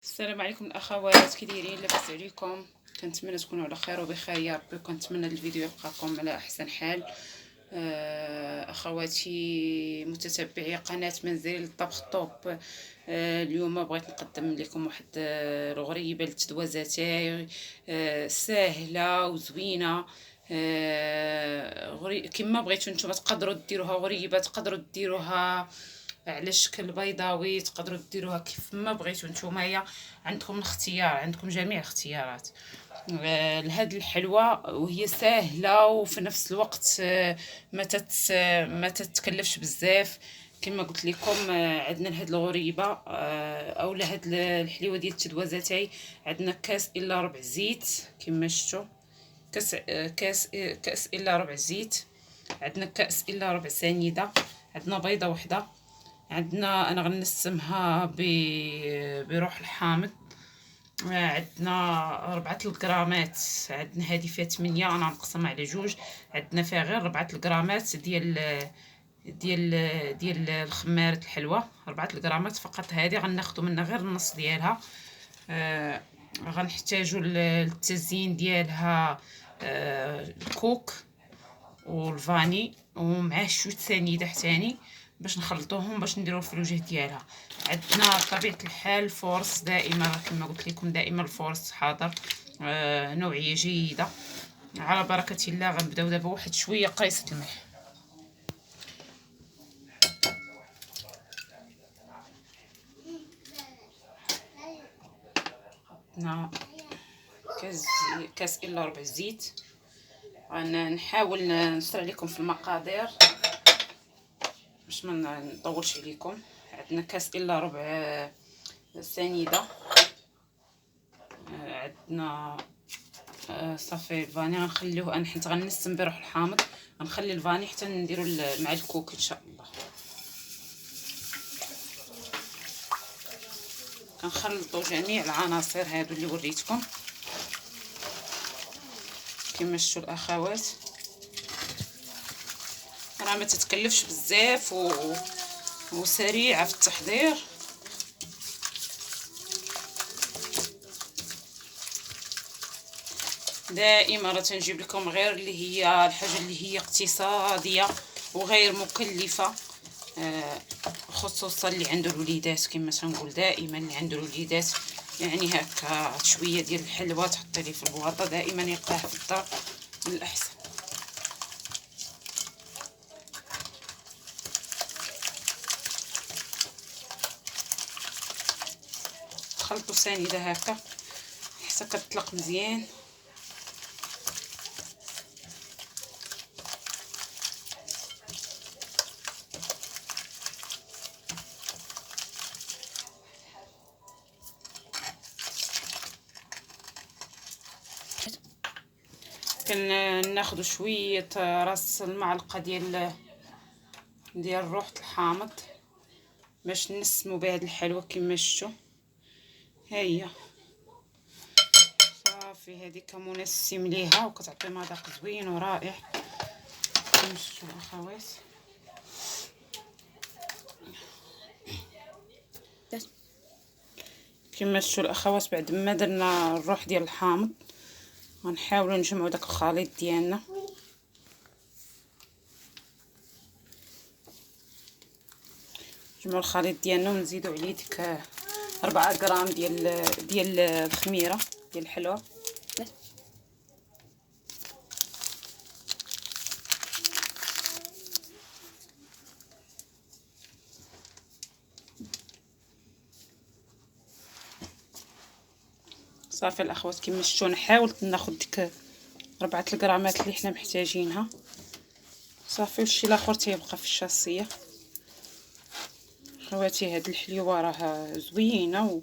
السلام عليكم الاخوات، كي دايرين؟ لاباس عليكم؟ كنتمنى تكونوا على خير وبخير يا ربي، وكنتمنى الفيديو يبقاكم على احسن حال. اخواتي متتبعي قناه منزلي للطبخ طوب، اليوم بغيت نقدم لكم واحد الغريبه للتدوازاتاي، ساهله وزوينه. كما بغيتو نتوما تقدروا ديروها غريبه، تقدروا ديروها على شكل بيضاوي، تقدروا ديروها كيف ما بغيتو نتومايا، عندكم الاختيار، عندكم جميع الاختيارات لهاد الحلوى، وهي سهله وفي نفس الوقت ما تتكلفش بزاف. كما قلت لكم عندنا لهاد الغريبه اولا هاد الحليوه ديال التدوازاتاي، عندنا كاس الا ربع زيت كما شفتوا، كاس الا ربع زيت، عندنا كاس الا ربع سنيده، عندنا بيضه وحده، عندنا انا غنسمها بروح الحامض، عندنا 4 الغرامات، عندنا هذه فيها 8، انا مقسمه على جوج، عندنا فيها غير 4 الغرامات ديال الخماره الحلوه، 4 الغرامات فقط. هذه غناخذوا منها غير النص ديالها. غنحتاجوا للتزيين ديالها الكوك والفاني ومعاه شويه سنيده حتاني باش نخلطوهم باش نديرو الفلوجه ديالها. عندنا بطبيعه الحال الفورص دائما، كما قلت لكم دائما الفورص حاضر، نوعيه جيده. على بركه الله غنبداو دابا واحد شويه قيصه الملح. عندنا كاس الا ربع زيت. غنحاول نسرع لكم في المقادير باش ما نطولش عليكم. عندنا كاس الا ربع سنيده، عندنا صافي الفاني غنخليوه، انا حيت غنسم بروح الحامض غنخلي الفاني حتى نديرو مع الكوك ان شاء الله. كنخلطوا جميع العناصر هادو اللي وريتكم كما شفتوا الاخوات. راه ما تتكلفش بزاف وسريعه في التحضير. دائما راه تنجيب لكم غير اللي هي الحاجه اللي هي اقتصاديه وغير مكلفه، خصوصا اللي عنده الوليدات. كما تنقول دائما اللي عنده الوليدات، يعني هكا شويه ديال الحلوى تحطي ليه في البواطه دائما يلقاه في الدار من الاحسن. خلطوا سنيده هكا حتى كتطلق مزيان. كناخذوا شويه راس المعلقه ديال روح الحامض باش نسمو بهاد الحلوى كما شفتوا. ها هي صافي، هذه كمنسم ليها وكتعطي مذاق زوين ورائع كما شفتوا الاخوات. كما شفتوا الاخوات بعد ما درنا الروح ديال الحامض غنحاولوا نجمعوا داك الخليط ديالنا. نجمعوا الخليط ديالنا ونزيدوا عليه ديك 4 غرام ديال الخميره ديال الحلوى. صافي الاخوات كما شفتوا انا حاولت ناخذ ديك 4 الغرامات اللي حنا محتاجينها. صافي والشي الاخر تيبقى في الشاصيه. خواتي هاد الحليوه راه زوينه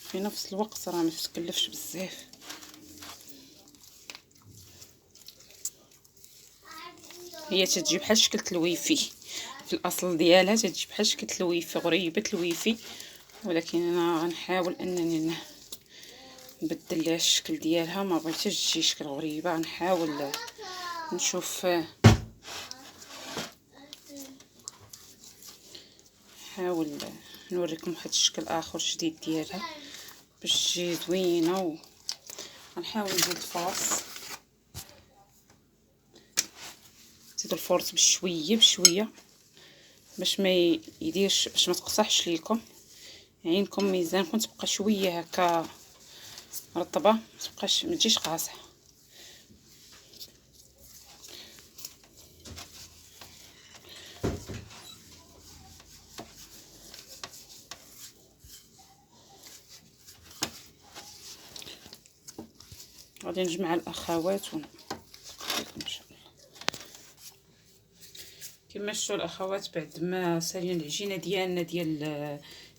وفي نفس الوقت راه ما تتكلفش بزاف. هي تتجي بحال شكل الويفي في الاصل ديالها، تتجي بحال شكل الويفي، غريبه الويفي، ولكن انا غنحاول انني نبدل ليها الشكل ديالها، ما بغيتش تجي شكل غريبه. غنحاول نشوف نحاول نوريكم واحد الشكل اخر جديد ديالها. باش تجي زوينه. غنحاول نزيد الفرص، نزيد الفرص بشويه بشويه باش ما يديرش، باش ما تقصحش ليكم. عينكم ميزانكم تبقى شويه هكا رطبه، ما تجيش قاصحه. غادي نجمع الاخوات ان شاء الله. كما شفتوا الاخوات، بعد ما سالينا العجينه ديالنا ديال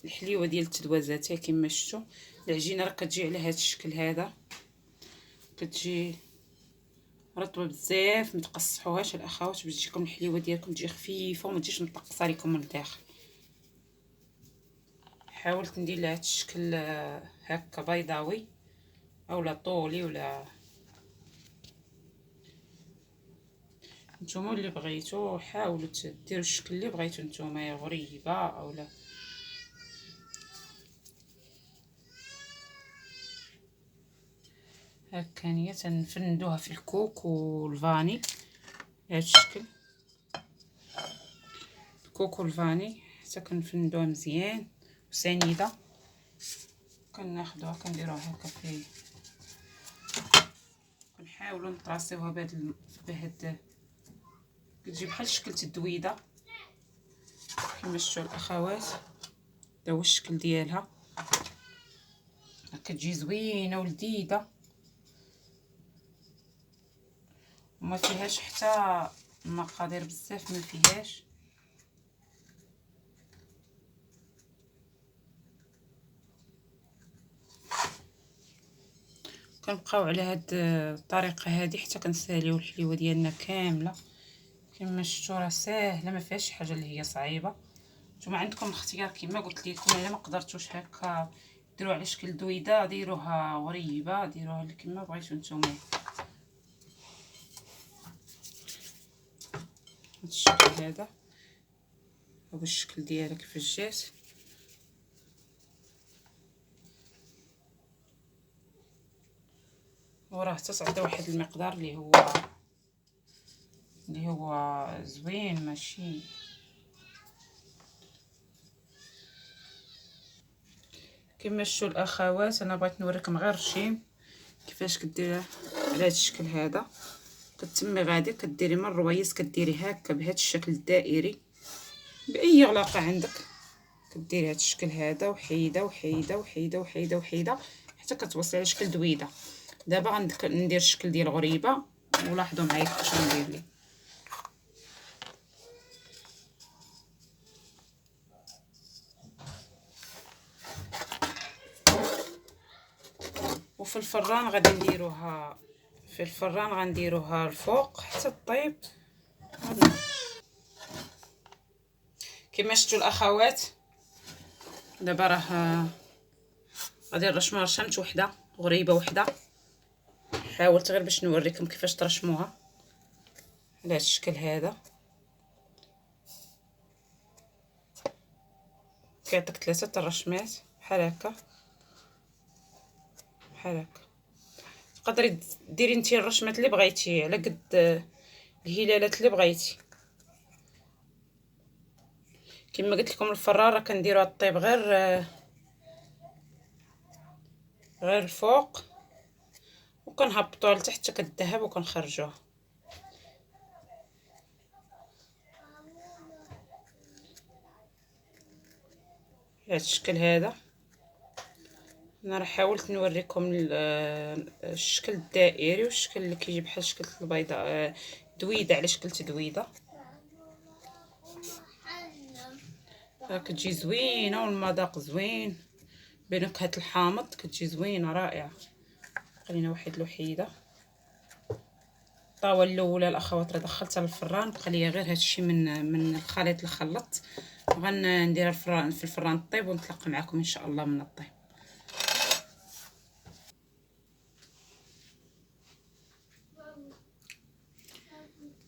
الحليوه ديال التدوازات، كما شفتوا العجينه راه كتجي على هذا الشكل هذا، كتجي رطبه بزاف. ما تقصحوهاش الاخوات باش تجيكم الحليوه ديالكم تجي خفيفه وما تجيش مطقصه لكم من الداخل. حاولت ندير لها هذا الشكل هكا بيضاوي اولا طولي، ولا نتوما اللي بغيتو. حاولوا ديروا الشكل اللي بغيتو نتوما، غريبه اولا. هكا تنفندوها في الكوك والفاني، هذا الشكل الكوك والفاني حتى كنفندوها مزيان وسنيده. كناخذوها كنديروها هكا في، كنحاولوا نطراسيوها بهاد كتجي بحال شكل الدويده كما شفتوا الاخوات. هذا هو الشكل ديالها، كتجي زوينه ولذيذه وما فيهاش حتى مقادير بزاف، ما فيهاش. كنبقاو على هاد الطريقه هذه حتى كنساليو الحليوه ديالنا كامله. كما شفتوا راه ساهله، ما فيهاش حاجه اللي هي صعيبه. نتوما عندكم الاختيار كما قلت لكم. الا ما قدرتوش هكا ديروها على شكل دويده، ديروها غريبه، ديروها كما بغيتو نتوما. هاد الشكل هذا هو الشكل ديالها كيفاش جات. وراه حتى تعطي واحد المقدار اللي هو زوين، ماشي كما شفتوا الاخوات. انا بغيت نوريكم غير الرشيم كيفاش كديرها على هذا الشكل هذا. كتمي غادي كديري من الرويس، كديري هكا بهذا الشكل الدائري باي غلاقه عندك. كديري هذا الشكل هذا وحيده وحيده وحيده وحيده وحيده حتى كتوصلي على شكل دويده. دابا غندير الشكل ديال غريبه، ولاحظوا معايا كيفاش غندير ليه. وفي الفران غادي نديروها، في الفران غنديروها الفوق حتى طيب. كما شفتوا الاخوات، دابا راه غادي نرشمها رشمت وحده غريبه وحده. حاولت غير باش نوريكم كيفاش ترشموها على هذا الشكل هذا. كيعطيك 3 الرشمات بحال هكا بحال هكا. تقدري ديري نتي الرشمات اللي بغيتي على قد الهلالات اللي بغيتي. كما قلت لكم الفراره كنديروها طيب غير الفوق، وكنهبطوها لتحت حتى كتذهب وكنخرجوها. هذا الشكل هذا. انا راه حاولت نوريكم الشكل الدائري والشكل اللي كيجي بحال شكل البيضه دويده على شكل تدويده. كتجي زوينه والمذاق زوين بنكهه الحامض، كتجي زوينه رائعه. خلينا واحد الوحيده. الطاوه الاولى الاخوات راه دخلتها للفران، بقى ليا غير هادشي من الخليط اللي خلطت. غنديرها في الفران طيب ونتلاقى معكم ان شاء الله من الطيب.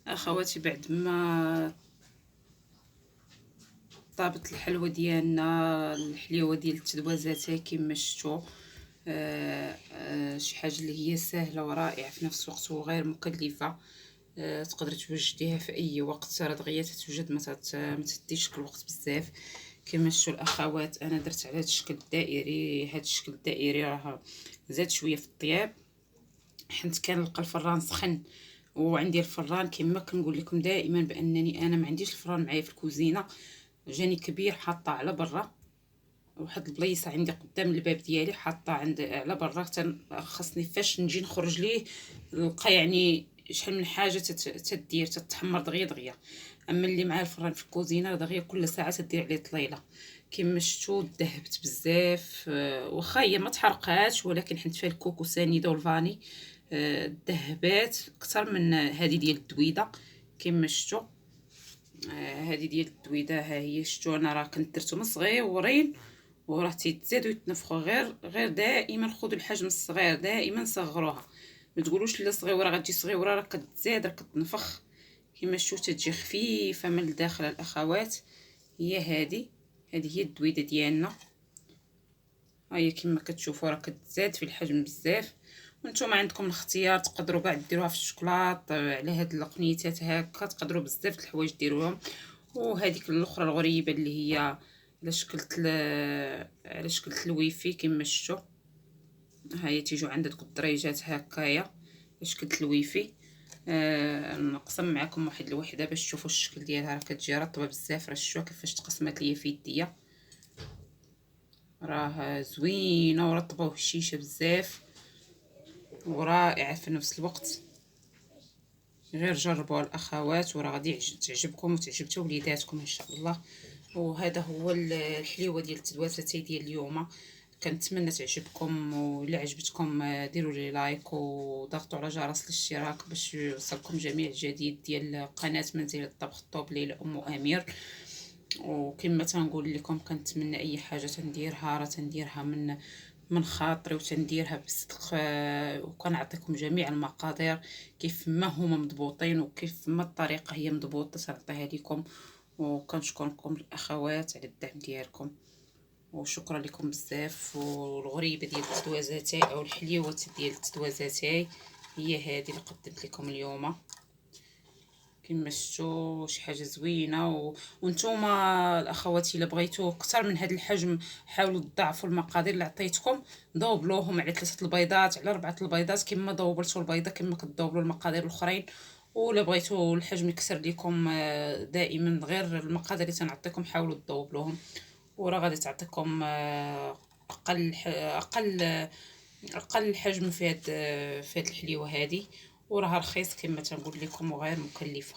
اخواتي بعد ما طابت الحلوه ديالنا، الحليوه ديال التدوازات كما شفتوا شي حاجه اللي هي سهله ورائعه في نفس الوقت وغير مكلفه. تقدري توجديها في اي وقت، راه دغيا تتوجد، ما تديش الوقت بزاف. كما شفتوا الاخوات انا درت على هذا الشكل الدائري. هذا الشكل الدائري راه زاد شويه في الطياب حيت كنلقى الفران سخن، وعندي الفران كما كنقول لكم دائما بانني انا ما عنديش الفران معايا في الكوزينه، جاني كبير حاطه على برا. واحد البليصه عندي قدام الباب ديالي حاطه عند على برا، خاصني فاش نجي نخرج ليه نلقى يعني شحال من حاجه تدير تتحمر دغيا دغيا. اما اللي مع الفران في الكوزينه دغيا كل ساعه تدير عليه طليله. كما شفتوا ذهبت بزاف، واخا هي ما تحرقاتش ولكن حنت فيها الكوكو سنيده والفاني، ذهبات اكثر من هذه ديال الدويده. كما شفتوا هذه ديال الدويده ها هي، شفتوا انا راه كنت درتهم صغيورين وراه تيتزادوا يتنفخوا. غير دائما خذوا الحجم الصغير، دائما صغروها. ما تقولوش لا صغيره غتجي صغيره راه كتزاد راه كتنفخ. كما شفتوا تجي خفيفه من الداخل الاخوات. هي هذه هي الدويده ديالنا. ها هي كما كتشوفوا راه كتزاد في الحجم بزاف. وانتم عندكم الاختيار، تقدروا كاع ديروها في الشوكولات على هاد القنيتات هكا، تقدروا بزاف د الحوايج ديروهم. وهذيك الاخرى الغريبه اللي هي على شكل الويفي كما شفتوا. ها هي تيجوا عند دوك الدريجات هكايا على شكل الويفي. نقسم معكم واحد الوحده باش تشوفوا الشكل ديالها، راه كتجي رطبه بزاف. راه شفتوا كيفاش تقسمت ليا في يديا، راه زوينه ورطبه وهشيشه بزاف ورائعه في نفس الوقت. غير جربوا الاخوات وراه غادي تعجبكم وتعجب حتى وليداتكم ان شاء الله. وهذا هو الحليوه ديال التدواساتي ديال اليوم. كنتمنى تعجبكم، ولا عجبتكم ديروا لي لايك وضغطوا على جرس الاشتراك باش يوصلكم جميع الجديد ديال قناه منزل الطبخ الطوب ليلى ام امير. وكما تنقول لكم كنتمنى اي حاجه تنديرها راه تنديرها من خاطري وتنديرها بصدق. وكنعطيكم جميع المقادير كيف ما هما مضبوطين وكيف ما الطريقه هي مضبوطه تنعطيها لكم. وكنشكركم الاخوات على الدعم ديالكم، وشكرا لكم بزاف. والغريبه ديال التدوازاتاي او الحليوه ديال التدوازاتاي هي هذه اللي قدمت لكم اليوم. كما شفتوا شي حاجه زوينه. وانتوما الاخوات الا بغيتوا اكثر من هذا الحجم حاولوا تضاعفوا المقادير اللي عطيتكم، ضوبلوهم على 3 البيضات على 4 البيضات كما ضوبلتوا البيضه كما كتضوبلوا المقادير الاخرين. ولا بغيتوا الحجم يكسر لكم دائما غير المقادير اللي تنعطيكم حاولوا تضوبلوهم، وراه غادي تعطيكم اقل حجم في هاد الحليوه هذه. وراها رخيص كما تنقول لكم وغير مكلفه.